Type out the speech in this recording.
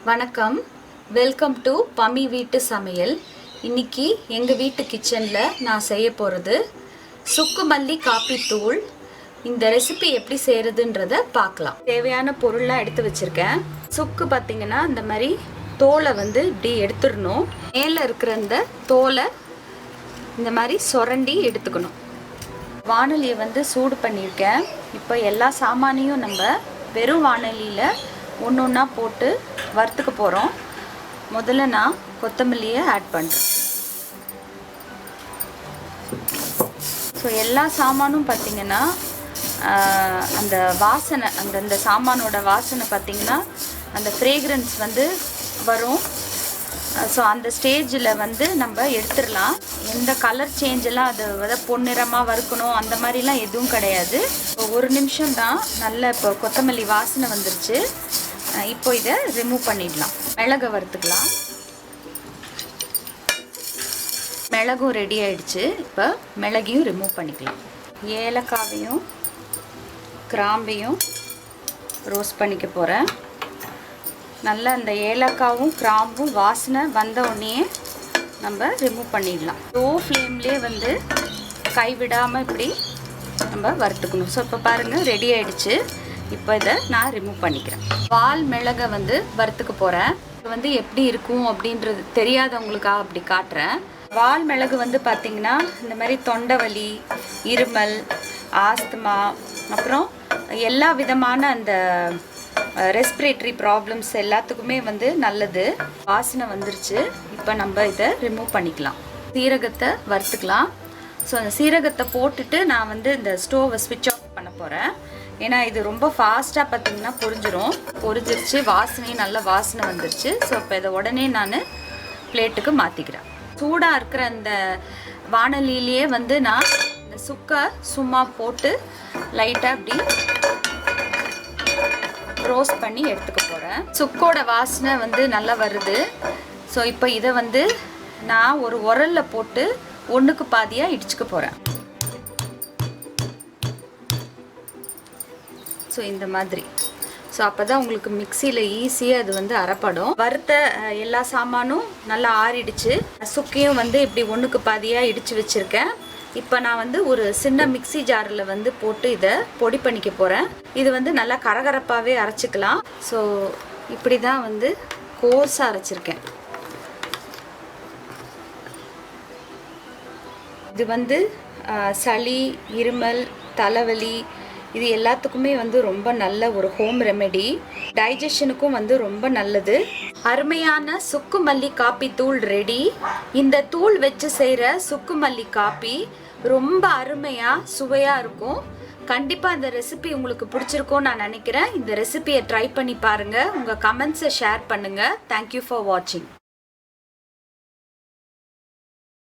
வணக்கம், welcome to பம்மி வீட்டு சமையல். இன்னைக்கு எங்கள் வீட்டு கிச்சனில் நான் செய்ய போகிறது சுக்கு மல்லி காப்பி தூள். இந்த ரெசிபி எப்படி செய்கிறதுன்றத பார்க்கலாம். தேவையான பொருள்லாம் எடுத்து வச்சுருக்கேன். சுக்கு பார்த்திங்கன்னா இந்த மாதிரி தோலை இப்படி எடுத்துடணும். மேலே இருக்கிற இந்த தோலை இந்த மாதிரி சுரண்டி எடுத்துக்கணும். வானலியை சூடு பண்ணியிருக்கேன். இப்போ எல்லா சாமானையும் நம்ம வெறும் வானலியில் ஒன்று ஒன்றா போட்டு வறுத்துக்க போகிறோம். முதல்ல நான் கொத்தமல்லியை ஆட் பண்ணுறேன். ஸோ எல்லா சாமானும் பார்த்திங்கன்னா அந்த வாசனை, அந்த சாமானோட வாசனை பார்த்திங்கன்னா அந்த ஃப்ரேக்ரன்ஸ் வரும். ஸோ அந்த ஸ்டேஜில் நம்ம எடுத்துடலாம். எந்த கலர் சேஞ்செல்லாம் அது பொன்னிறமாக வறுக்கணும் அந்த மாதிரிலாம் எதுவும் கிடையாது. ஒரு நிமிஷம் தான். நல்ல இப்போ கொத்தமல்லி வாசனை வந்துருச்சு. இப்போ இதை ரிமூவ் பண்ணிடலாம். மிளகை வறுத்துக்கலாம். மிளகும் ரெடி ஆயிடுச்சு. இப்போ மிளகையும் ரிமூவ் பண்ணிக்கலாம். ஏலக்காவையும் கிராம்பையும் ரோஸ்ட் பண்ணிக்க போகிறேன். நல்லா அந்த ஏலக்காவும் கிராம்பும் வாசனை வந்த உடனே நம்ம ரிமூவ் பண்ணிடலாம். லோ ஃப்ளேம்லேயே கைவிடாமல் இப்படி நம்ம வறுத்துக்கணும். ஸோ இப்போ பாருங்கள், ரெடி ஆகிடுச்சு. இப்போ இதை நான் ரிமூவ் பண்ணிக்கிறேன். வால் மிளகை வறுத்துக்க போகிறேன். இது எப்படி இருக்கும் அப்படின்றது தெரியாதவங்களுக்காக அப்படி காட்டுறேன். வால் மிளகு பார்த்திங்கன்னா இந்த மாதிரி தொண்டை வலி, இருமல், ஆஸ்துமா, அப்புறம் எல்லா விதமான அந்த ரெஸ்பிரேட்டரி ப்ராப்ளம்ஸ் எல்லாத்துக்குமே நல்லது. வாசனை வந்துருச்சு. இப்போ நம்ம இதை ரிமூவ் பண்ணிக்கலாம். சீரகத்தை வறுத்துக்கலாம். ஸோ அந்த சீரகத்தை போட்டுட்டு நான் இந்த ஸ்டோவை ஸ்விட்ச் ஆஃப் பண்ண போகிறேன். ஏன்னா இது ரொம்ப ஃபாஸ்ட்டாக பார்த்திங்கன்னா பொரிஞ்சிருச்சு. வாசனையும் நல்ல வாசனை வந்துருச்சு. ஸோ இப்போ இதை உடனே நான் பிளேட்டுக்கு மாற்றிக்கிறேன். சூடாக இருக்கிற அந்த வானலியிலேயே நான் இந்த சுக்கை சும்மா போட்டு லைட்டாக அப்படி ரோஸ்ட் பண்ணி எடுத்துக்க போகிறேன். சுக்கோட வாசனை நல்லா வருது. ஸோ இப்போ இதை நான் ஒரு உரலில் போட்டு ஒன்றுக்கு பாதியாக இடிச்சுக்க போகிறேன். ஸோ இந்த மாதிரி. ஸோ அப்போ தான் உங்களுக்கு மிக்சியில் ஈஸியாக அது அரைப்படும். வறுத்த எல்லா சாமானும் நல்லா ஆறிடுச்சு. சுக்கையும் இப்படி ஒன்றுக்கு பாதியாக இடித்து வச்சுருக்கேன். இப்போ நான் ஒரு சின்ன மிக்சி ஜாரில் போட்டு இதை பொடி பண்ணிக்க போகிறேன். இது நல்லா கரகரப்பாகவே அரைச்சிக்கலாம். ஸோ இப்படி தான் கோர்ஸாக அரைச்சிருக்கேன். இது சளி, இருமல், தலைவலி இது எல்லாத்துக்குமே ரொம்ப நல்ல ஒரு ஹோம் ரெமெடி. டைஜஷனுக்கும் ரொம்ப நல்லது. அருமையான சுக்கு மல்லி காப்பி தூள் ரெடி. இந்த தூள் வச்சு செய்கிற சுக்கு மல்லி காப்பி ரொம்ப அருமையாக சுவையாக இருக்கும். கண்டிப்பாக இந்த ரெசிபி உங்களுக்கு பிடிச்சிருக்கும்னு நான் நினைக்கிறேன். இந்த ரெசிபியை ட்ரை பண்ணி பாருங்கள். உங்கள் கமெண்ட்ஸை ஷேர் பண்ணுங்கள். தேங்க்யூ ஃபார் வாட்சிங்.